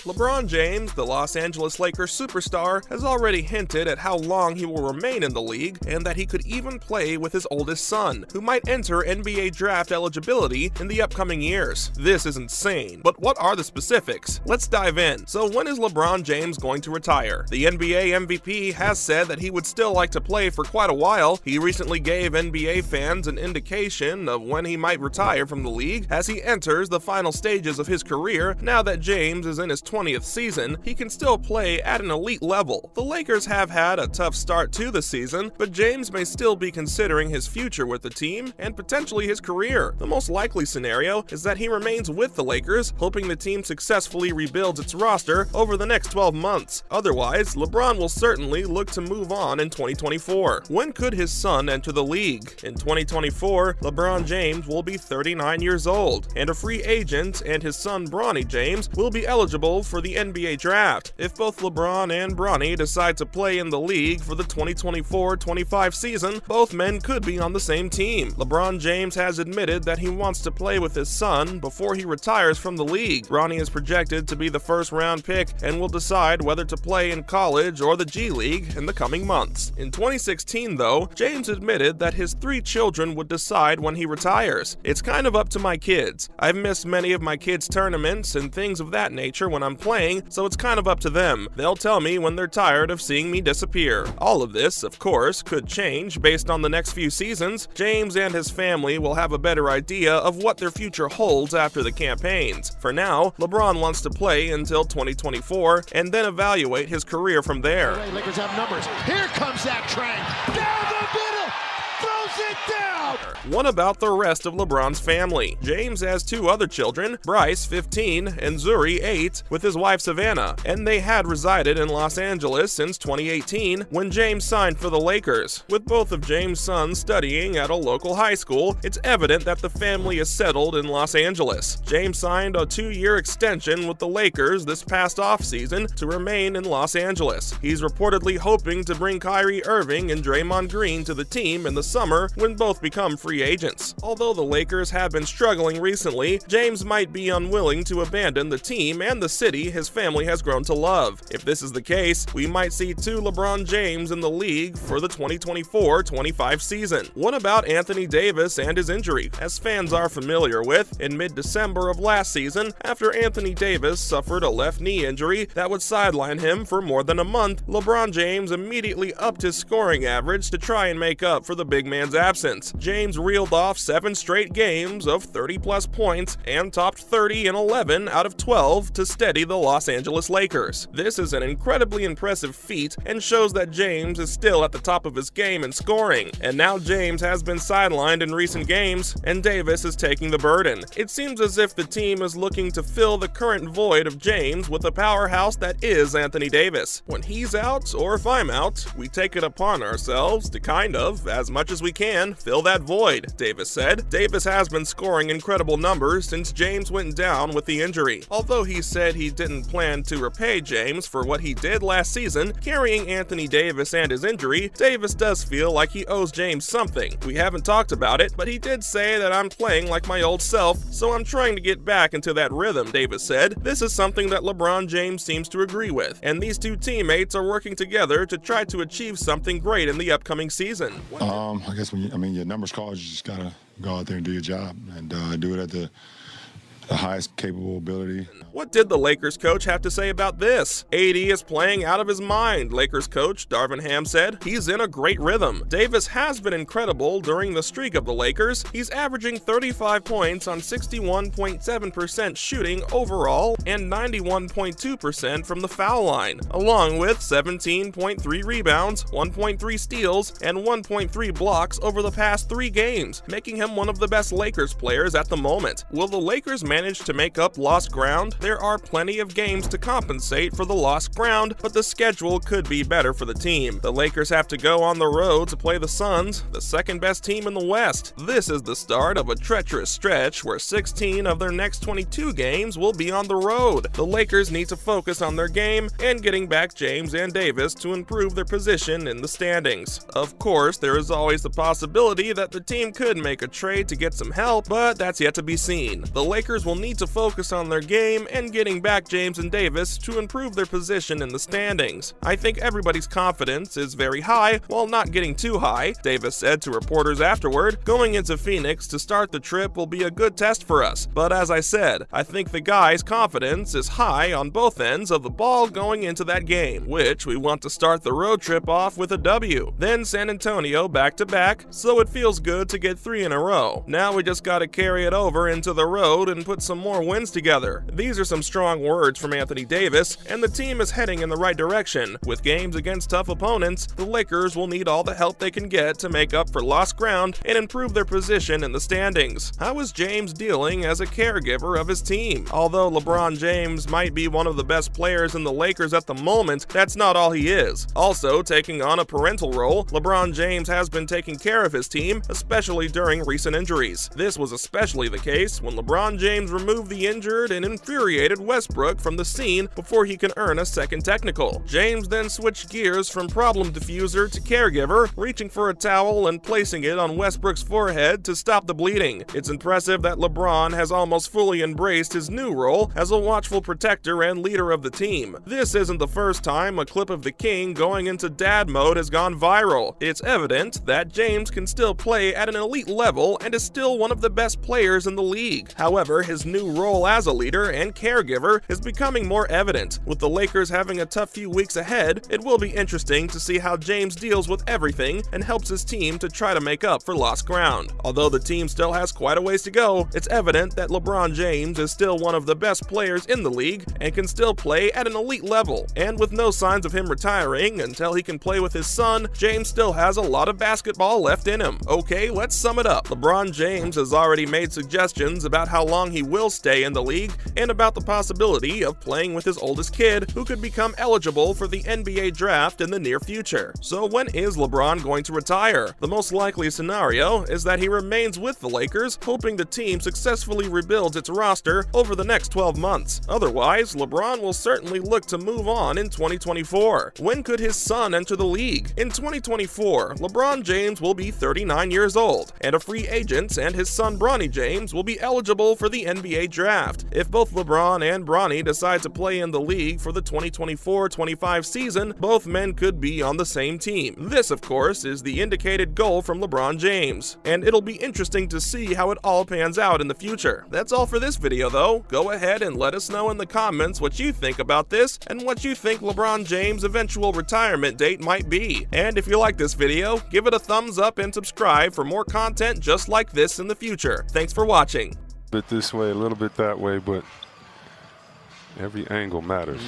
LeBron James, the Los Angeles Lakers superstar, has already hinted at how long he will remain in the league and that he could even play with his oldest son, who might enter NBA draft eligibility in the upcoming years. This is insane, but what are the specifics? Let's dive in. So when is LeBron James going to retire? The NBA MVP has said that he would still like to play for quite a while. He recently gave NBA fans an indication of when he might retire from the league as he enters the final stages of his career. Now that James is in his 20th season, he can still play at an elite level. The Lakers have had a tough start to the season, but James may still be considering his future with the team and potentially his career. The most likely scenario is that he remains with the Lakers, hoping the team successfully rebuilds its roster over the next 12 months. Otherwise, LeBron will certainly look to move on in 2024. When could his son enter the league? In 2024, LeBron James will be 39 years old, and a free agent, and his son Bronny James will be eligible for the NBA draft. If both LeBron and Bronny decide to play in the league for the 2024-25 season, both men could be on the same team. LeBron James has admitted that he wants to play with his son before he retires from the league. Bronny is projected to be the first-round pick and will decide whether to play in college or the G League in the coming months. In 2016, though, James admitted that his 3 children would decide when he retires. "It's kind of up to my kids. I've missed many of my kids' tournaments and things of that nature when I'm playing, so it's kind of up to them. They'll tell me when they're tired of seeing me disappear." All of this, of course, could change based on the next few seasons. James and his family will have a better idea of what their future holds after the campaigns. For now, LeBron wants to play until 2024 and then evaluate his career from there. Lakers have numbers. Here comes that train. Down the middle. Throws it down. What about the rest of LeBron's family? James has 2 other children, Bryce, 15, and Zuri, 8, with his wife Savannah, and they had resided in Los Angeles since 2018 when James signed for the Lakers. With both of James' sons studying at a local high school, it's evident that the family is settled in Los Angeles. James signed a 2-year extension with the Lakers this past offseason to remain in Los Angeles. He's reportedly hoping to bring Kyrie Irving and Draymond Green to the team in the summer when both become free agents. Although the Lakers have been struggling recently, James might be unwilling to abandon the team and the city his family has grown to love. If this is the case, we might see 2 LeBron James in the league for the 2024-25 season. What about Anthony Davis and his injury? As fans are familiar with, in mid-December of last season, after Anthony Davis suffered a left knee injury that would sideline him for more than a month, LeBron James immediately upped his scoring average to try and make up for the big man's absence. James reeled off 7 straight games of 30-plus points and topped 30 and 11 out of 12 to steady the Los Angeles Lakers. This is an incredibly impressive feat and shows that James is still at the top of his game in scoring. And now James has been sidelined in recent games, and Davis is taking the burden. It seems as if the team is looking to fill the current void of James with a powerhouse that is Anthony Davis. When he's out, or if I'm out, we take it upon ourselves to kind of, as much as we can, fill that void, Davis said. Davis has been scoring incredible numbers since James went down with the injury. Although he said he didn't plan to repay James for what he did last season, carrying Anthony Davis and his injury, Davis does feel like he owes James something. We haven't talked about it, but he did say that "I'm playing like my old self, so I'm trying to get back into that rhythm," Davis said. This is something that LeBron James seems to agree with, and these 2 teammates are working together to try to achieve something great in the upcoming season. I guess your numbers call, you just gotta go out there and do your job and do it at the highest capable ability. What did the Lakers coach have to say about this? AD is playing out of his mind, Lakers coach Darvin Ham said. He's in a great rhythm. Davis has been incredible during the streak of the Lakers. He's averaging 35 points on 61.7% shooting overall and 91.2% from the foul line, along with 17.3 rebounds, 1.3 steals, and 1.3 blocks over the past 3 games, making him one of the best Lakers players at the moment. Will the Lakers manage to make up lost ground? There are plenty of games to compensate for the lost ground, but the schedule could be better for the team. The Lakers have to go on the road to play the Suns, the second best team in the West. This is the start of a treacherous stretch where 16 of their next 22 games will be on the road. The Lakers need to focus on their game and getting back James and Davis to improve their position in the standings. Of course, there is always the possibility that the team could make a trade to get some help, but that's yet to be seen. The Lakers will need to focus on their game and getting back James and Davis to improve their position in the standings. I think everybody's confidence is very high while not getting too high, Davis said to reporters afterward. Going into Phoenix to start the trip will be a good test for us, but as I said, I think the guys' confidence is high on both ends of the ball going into that game, which we want to start the road trip off with a W. Then San Antonio back-to-back, so it feels good to get 3 in a row. Now we just gotta carry it over into the road and put some more wins together. These are some strong words from Anthony Davis, and the team is heading in the right direction. With games against tough opponents, the Lakers will need all the help they can get to make up for lost ground and improve their position in the standings. How is James dealing as a caregiver of his team? Although LeBron James might be one of the best players in the Lakers at the moment, that's not all he is. Also taking on a parental role, LeBron James has been taking care of his team, especially during recent injuries. This was especially the case when LeBron James removed the injured and infuriated Westbrook from the scene before he can earn a second technical. James then switched gears from problem diffuser to caregiver, reaching for a towel and placing it on Westbrook's forehead to stop the bleeding. It's impressive that LeBron has almost fully embraced his new role as a watchful protector and leader of the team. This isn't the first time a clip of the King going into dad mode has gone viral. It's evident that James can still play at an elite level and is still one of the best players in the league. However, his new role as a leader and caregiver is becoming more evident. With the Lakers having a tough few weeks ahead, it will be interesting to see how James deals with everything and helps his team to try to make up for lost ground. Although the team still has quite a ways to go, it's evident that LeBron James is still one of the best players in the league and can still play at an elite level. And with no signs of him retiring until he can play with his son, James still has a lot of basketball left in him. Okay, let's sum it up. LeBron James has already made suggestions about how long he will stay in the league and about the possibility of playing with his oldest kid, who could become eligible for the NBA draft in the near future. So when is LeBron going to retire? The most likely scenario is that he remains with the Lakers, hoping the team successfully rebuilds its roster over the next 12 months. Otherwise, LeBron will certainly look to move on in 2024. When could his son enter the league? In 2024, LeBron James will be 39 years old, and a free agent, and his son Bronny James will be eligible for the NBA draft. If both LeBron and Bronny decide to play in the league for the 2024-25 season, both men could be on the same team. This, of course, is the indicated goal from LeBron James, and it'll be interesting to see how it all pans out in the future. That's all for this video though. Go ahead and let us know in the comments what you think about this and what you think LeBron James' eventual retirement date might be. And if you like this video, give it a thumbs up and subscribe for more content just like this in the future. Thanks for watching. Bit this way, a little bit that way, but every angle matters.